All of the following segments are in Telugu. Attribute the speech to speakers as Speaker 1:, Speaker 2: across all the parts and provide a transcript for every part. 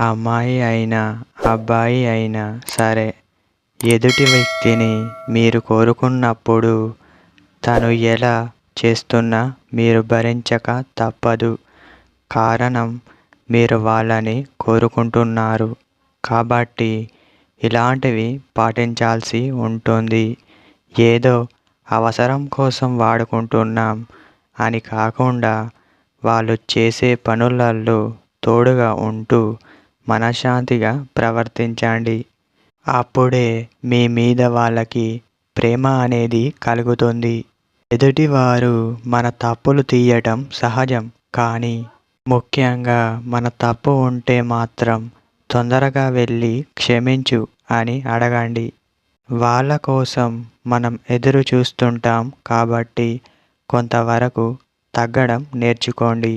Speaker 1: అమ్మాయి అయినా, అబ్బాయి అయినా సరే, ఎదుటి వ్యక్తిని మీరు కోరుకున్నప్పుడు తను ఎలా చేస్తున్నా మీరు భరించక తప్పదు. కారణం మీరు వాళ్ళని కోరుకుంటున్నారు కాబట్టి ఇలాంటివి పాటించాల్సి ఉంటుంది. ఏదో అవసరం కోసం వాడుకుంటున్నాం అని కాకుండా వాళ్ళు చేసే పనులల్లో తోడుగా ఉంటూ మనశ్శాంతిగా ప్రవర్తించండి. అప్పుడే మీ మీద వాళ్ళకి ప్రేమ అనేది కలుగుతుంది. ఎదుటివారు మన తప్పులు తీయటం సహజం, కానీ ముఖ్యంగా మన తప్పు ఉంటే మాత్రం తొందరగా వెళ్ళి క్షమించు అని అడగండి. వాళ్ళ కోసం మనం ఎదురు చూస్తుంటాం కాబట్టి కొంతవరకు తగ్గడం నేర్చుకోండి.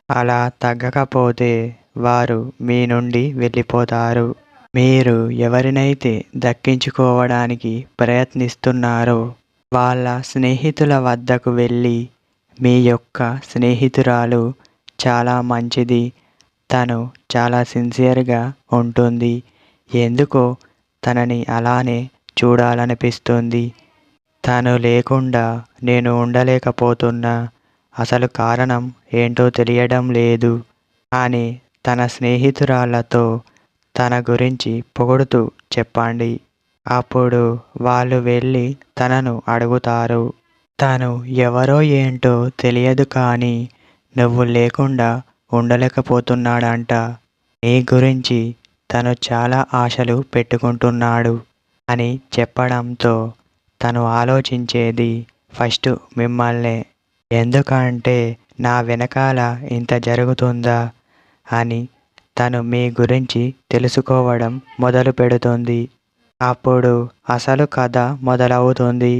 Speaker 1: అలా తగ్గకపోతే వారు మీ నుండి వెళ్ళిపోతారు. మీరు ఎవరినైతే దక్కించుకోవడానికి ప్రయత్నిస్తున్నారో వాళ్ళ స్నేహితుల వద్దకు వెళ్ళి మీ యొక్క స్నేహితురాలు చాలా మంచిది, తను చాలా సిన్సియర్గా ఉంటుంది, ఎందుకో తనని అలానే చూడాలనిపిస్తుంది, తను లేకుండా నేను ఉండలేకపోతున్నా, అసలు కారణం ఏంటో తెలియడం లేదు అని తన స్నేహితురాలతో తన గురించి పొగుడుతూ చెప్పండి. అప్పుడు వాళ్ళు వెళ్ళి తనను అడుగుతారు. తను ఎవరో ఏంటో తెలియదు కానీ నువ్వు లేకుండా ఉండలేకపోతున్నాడంట. నీ గురించి తను చాలా ఆశలు పెట్టుకుంటున్నాడు అని చెప్పడంతో తను ఆలోచించేది ఫస్ట్ మిమ్మల్నే. ఎందుకంటే నా వెనకాల ఇంత జరుగుతుందా అని తను మీ గురించి తెలుసుకోవడం మొదలు పెడుతుంది. అప్పుడు అసలు కథ మొదలవుతుంది.